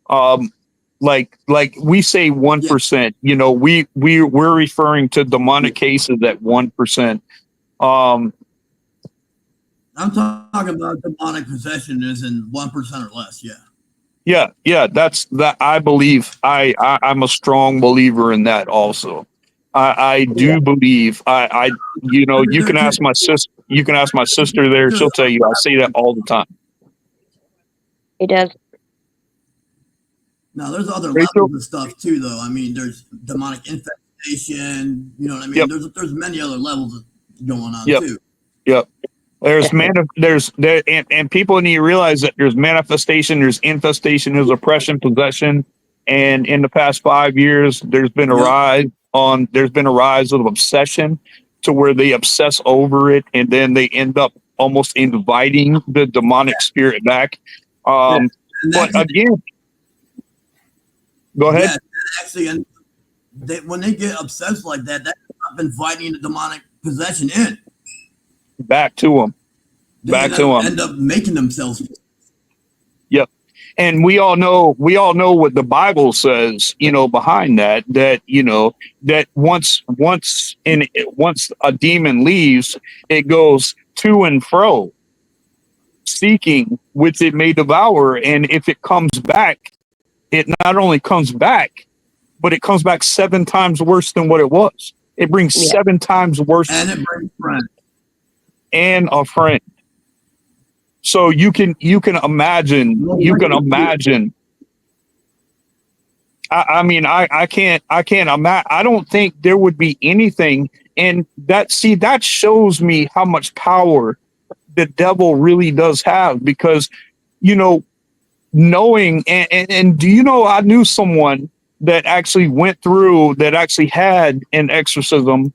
Like we say 1%, we're referring to demonic cases at 1%. I'm talking about demonic possession is in 1% or less. Yeah. That's that. I believe I'm a strong believer in that also. I do believe you can ask my sister. You can ask my sister there. She'll tell you. I say that all the time. He does. Now, there's other Rachel? levels of stuff too, though. I mean, there's demonic infestation. You know what I mean? Yep. There's many other levels going on Yep. too. Yep. And people need to realize that there's manifestation, there's infestation, there's oppression, possession, and in the past 5 years, there's been a rise of obsession to where they obsess over it, and then they end up almost inviting the demonic spirit back. And But that's again, go ahead. yeah, actually, and when they get obsessed like that, that's not inviting the demonic possession in. Back to them. They end up making themselves. Yep. And we all know what the Bible says, behind that, that once a demon leaves, it goes to and fro, seeking which it may devour. And if it comes back, it not only comes back, but it comes back 7 times worse than what it was. It brings 7 times worse. And it brings friends. And a friend. So you can imagine. I can't imagine. I don't think there would be anything. And that shows me how much power the devil really does have, because, knowing and do you know, I knew someone that actually had an exorcism,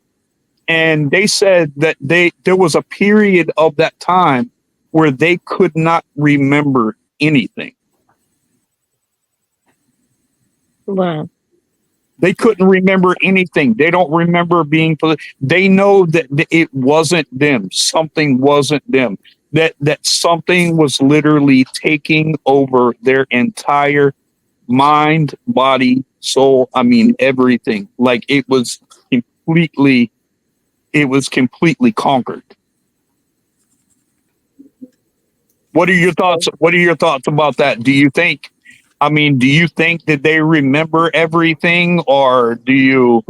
and they said that there was a period of that time where they could not remember anything. Wow. They couldn't remember anything. They don't remember they know that it wasn't them. Something wasn't them. That something was literally taking over their entire mind, body, soul. I mean, everything. Like it was completely conquered. What are your thoughts? What are your thoughts about that? Do you think that they remember everything, or do you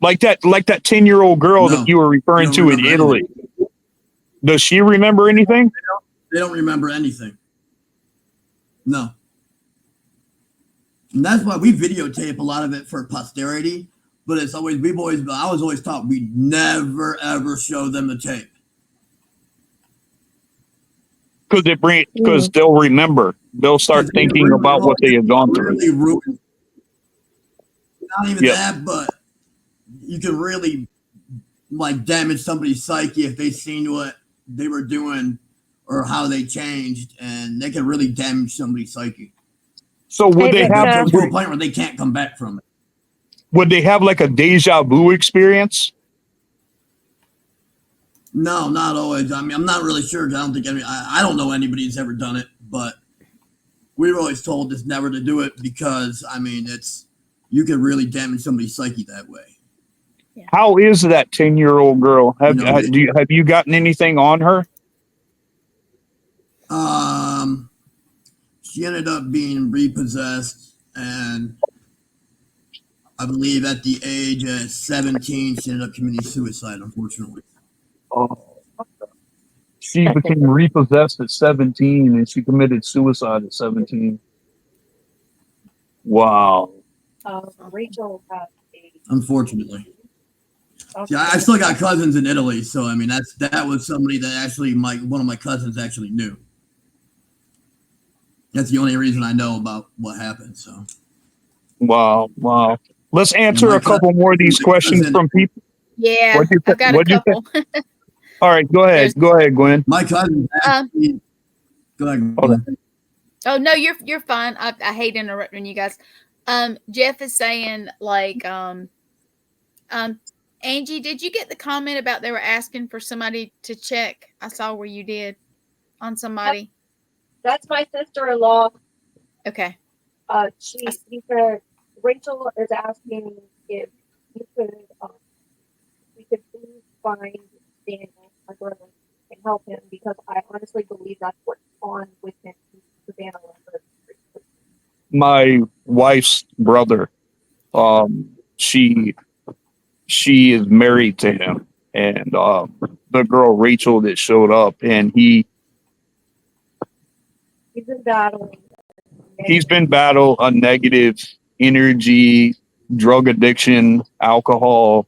like that 10-year-old girl that you were referring to in Italy? Anything. Does she remember anything? They don't remember anything. No. And that's why we videotape a lot of it for posterity. But I was always taught we'd never ever show them the tape. Because they'll remember. They'll start thinking about what they have gone through. Not even that, but you can really damage somebody's psyche if they've seen what they were doing or how they changed, and they can really damage somebody's psyche. So would they have to a point where they can't come back from it? Would they have like a deja vu experience? No, not always. I mean, I'm not really sure. I don't think I don't know anybody who's ever done it, but we were always told this never to do it because, you could really damage somebody's psyche that way. Yeah. How is that 10-year-old girl? Have you gotten anything on her? She ended up being repossessed, and I believe at the age of 17, she ended up committing suicide, unfortunately. Oh, she became repossessed at 17, and she committed suicide at 17. Wow. Rachel has unfortunately. Okay. Yeah, I still got cousins in Italy, so that was somebody that actually one of my cousins actually knew. That's the only reason I know about what happened. So. Wow. Let's answer a couple more of these questions from people. Yeah, I've got a couple. All right, go ahead, Gwen. My cousin. Go ahead, Gwen. Oh no, you're fine. I hate interrupting you guys. Jeff is saying Angie, did you get the comment about they were asking for somebody to check? I saw where you did on somebody. That's my sister-in-law. Okay. He said Rachel is asking if you could please find Daniel, my brother, and help him because I honestly believe that's what's on with him. My wife's brother, she is married to him, and the girl Rachel that showed up, and he's been battling. He's been battling a negative energy, drug addiction, alcohol.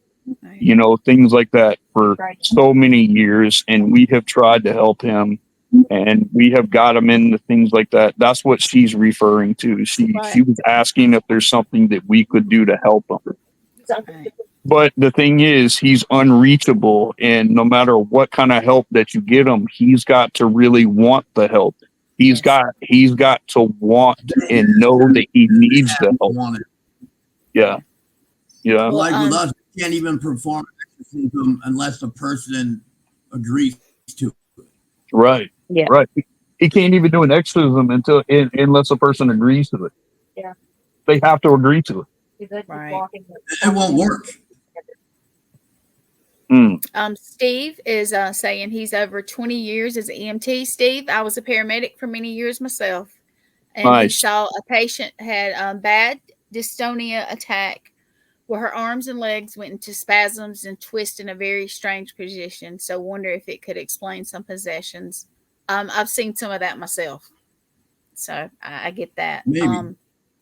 you know, things like that for so many years. And we have tried to help him and we have got him into things like that. That's what she's referring to. She was asking if there's something that we could do to help him. Right. But the thing is, he's unreachable. And no matter what kind of help that you get him, he's got to really want the help. He's got to want and know that he needs the help. Yeah. Yeah. Like with us, we can't even perform exorcism unless the person agrees to it. Right. Yeah. Right. He can't even do an exorcism unless a person agrees to it. Yeah. They have to agree to it. Right. It won't work. Steve is saying he's over 20 years as an EMT. Steve, I was a paramedic for many years myself, and he Nice. saw a patient had bad dystonia attack where her arms and legs went into spasms and twist in a very strange position. So wonder if it could explain some possessions. I've seen some of that myself, so I get that. Maybe.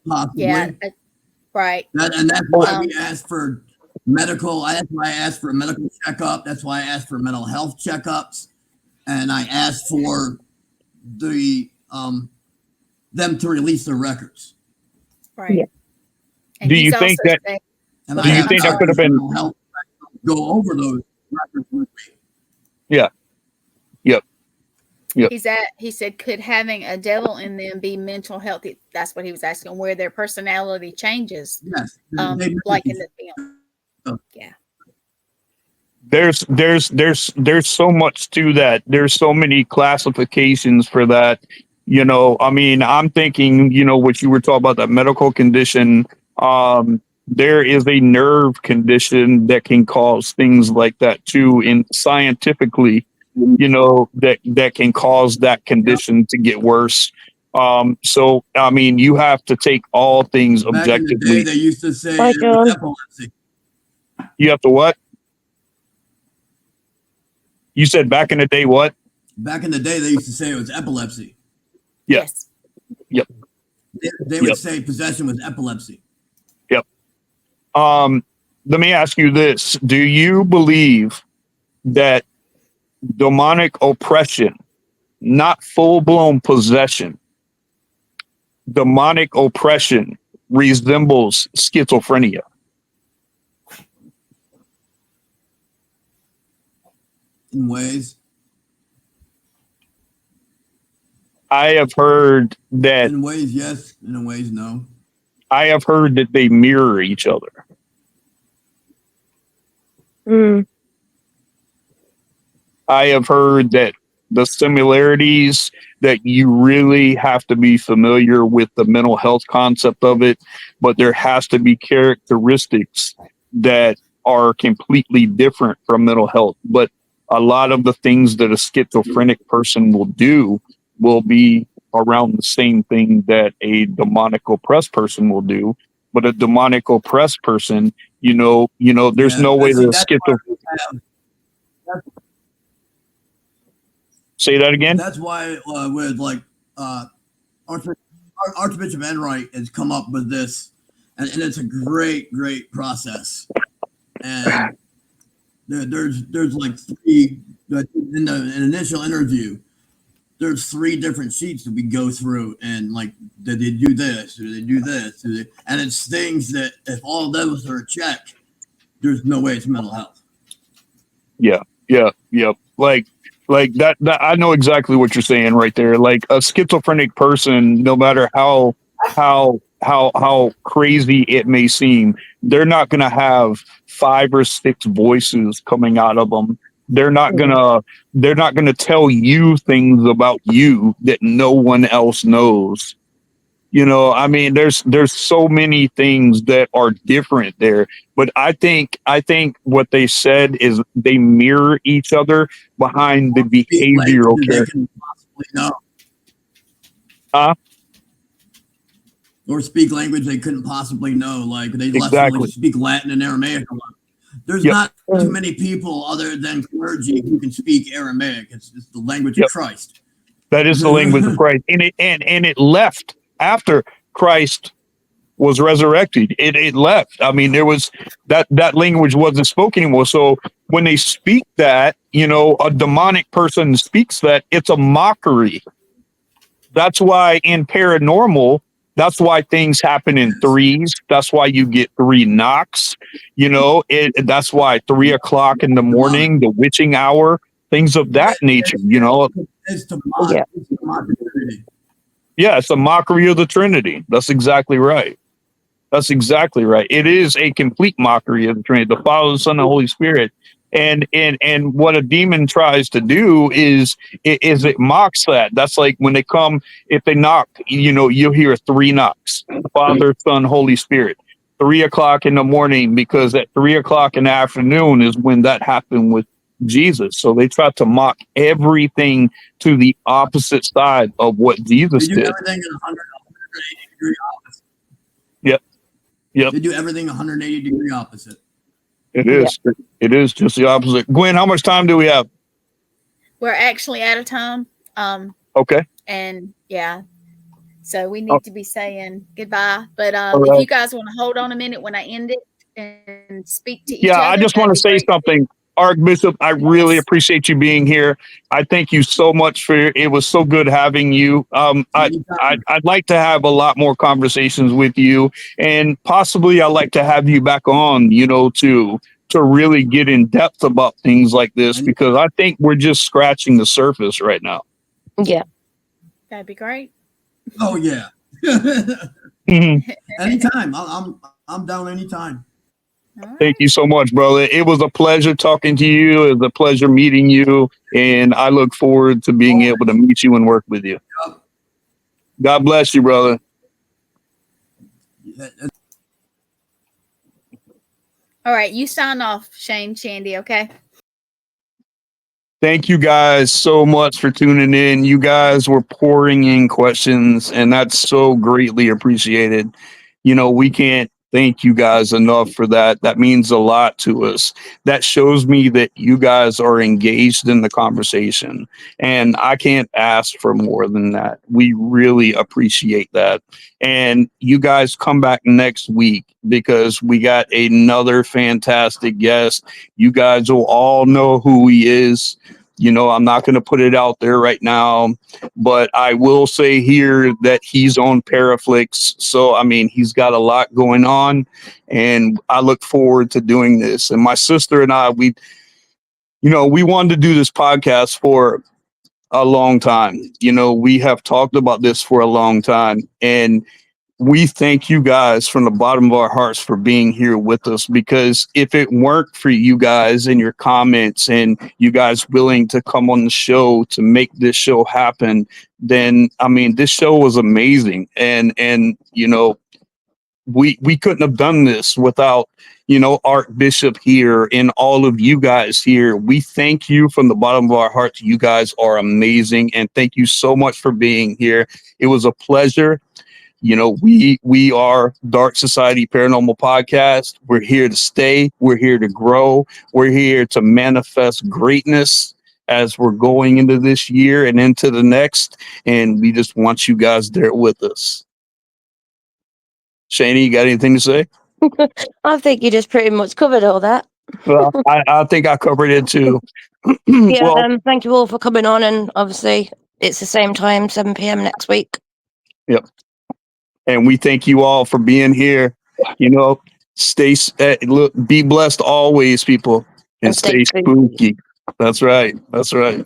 Possibly. Yeah, right. And that's why we asked for medical. That's why I asked for a medical checkup. That's why I asked for mental health checkups, and I asked for the them to release their records. Right. Yeah. And Do he's you think also that? saying- And Do you think that could have been? mental health go over those records with me? Yeah. Yep. Yep. he said, could having a devil in them be mental health? That's what he was asking, where their personality changes. Yes. Like in the film. Yeah. There's so much to that. There's so many classifications for that. You know, I mean, I'm thinking, you know, what you were talking about, that medical condition. There is a nerve condition that can cause things like that too. And scientifically, you know, that can cause that condition to get worse. So I mean, you have to take all things Back in the objectively. day, they used to say Bye, it was John. epilepsy. You have to what? You said back in the day, what? Back in the day, they used to say it was epilepsy. Yeah. Yes. They would Yep. say possession was epilepsy. Let me ask you this. Do you believe that demonic oppression, not full-blown possession, demonic oppression resembles schizophrenia? In ways. I have heard that. In ways, yes. In ways, no. I have heard that they mirror each other. Mm. I have heard that the similarities, that you really have to be familiar with the mental health concept of it, but there has to be characteristics that are completely different from mental health. But a lot of the things that a schizophrenic person will do will be around the same thing that a demonic oppressed person will do. But a demonic oppressed person, there's no way that a schizophrenic. Say that again. That's why with like Archbishop Enright has come up with this, and it's a great process. And there's like three in the initial interview. There's three different sheets that we go through, and like, did they do this? Or they do this? And it's things that if all of those are a check, there's no way it's mental health. Yeah. Like that I know exactly what you're saying right there. Like a schizophrenic person, no matter how crazy it may seem, they're not going to have 5 or 6 voices coming out of them. They're not going to tell you things about you that no one else knows. I mean, there's so many things that are different there. But I think what they said is they mirror each other behind the behavioral character. Or speak language they couldn't possibly know. Like they Exactly. speak Latin and Aramaic a lot. There's not too many people other than clergy who can speak Aramaic. It's the language of Christ. That is the language of Christ. And it left after Christ was resurrected. It left. I mean, there was that language wasn't spoken anymore. So when they speak that, a demonic person speaks that, it's a mockery. That's why in paranormal, that's why things happen in threes. That's why you get 3 knocks. That's why 3 o'clock in the morning, the witching hour, things of that nature. It's to mock. Yeah. It's to mock the Trinity. Yeah, it's a mockery of the Trinity. That's exactly right. That's exactly right. It is a complete mockery of the Trinity, the Father, the Son, and the Holy Spirit. And what a demon tries to do is it mocks that. That's like when they come, if they knock, you'll hear 3 knocks: Father, Son, Holy Spirit. 3 o'clock in the morning, because at 3 o'clock in the afternoon is when that happened with Jesus. So they try to mock everything to the opposite side of what Jesus They do did. everything in 180 degree opposite. Yep. They do everything 180 degree opposite. It is. It is just the opposite. Gwen, how much time do we have? We're actually out of time. Okay. And yeah, so we need Oh. to be saying goodbye. But All if right. you guys want to hold on a minute when I end it and speak to each Yeah, other, I just want to say something. Archbishop, I really appreciate you being here. I thank you so much for it. Was so good having you. I'd like to have a lot more conversations with you, and possibly I'd like to have you back on, to really get in depth about things like this, because I think we're just scratching the surface right now. Yeah. That'd be great. Oh yeah. Mhm. Anytime. I'm down anytime. All right. Thank you so much, brother. It was a pleasure talking to you. It was a pleasure meeting you, and I look forward to being able to meet you and work with you. Yep. God bless you, brother. Yeah, All right, you sign off, Shane Shandy, okay? Thank you guys so much for tuning in. You guys were pouring in questions, and that's so greatly appreciated. We can't thank you guys enough for that. That means a lot to us. That shows me that you guys are engaged in the conversation, and I can't ask for more than that. We really appreciate that. And you guys come back next week, because we got another fantastic guest. You guys will all know who he is. I'm not going to put it out there right now, but I will say here that he's on Paraflix. So, I mean, he's got a lot going on, and I look forward to doing this. And my sister and I, we wanted to do this podcast for a long time. We have talked about this for a long time, and we thank you guys from the bottom of our hearts for being here with us, because if it weren't for you guys and your comments and you guys willing to come on the show to make this show happen, then I mean, this show was amazing. And we couldn't have done this without Archbishop here and all of you guys here. We thank you from the bottom of our hearts. You guys are amazing, and thank you so much for being here. It was a pleasure. We are Dark Society Paranormal Podcast. We're here to stay. We're here to grow. We're here to manifest greatness as we're going into this year and into the next. And we just want you guys there with us. Shani, you got anything to say? I think you just pretty much covered all that. Well, I think I covered it too. Yeah, Well, thank you all for coming on, and obviously it's the same time, 7 p.m. next week. yep. And we thank you all for being here. Look, be blessed always, people, and And stay stay spooky. That's right. That's right.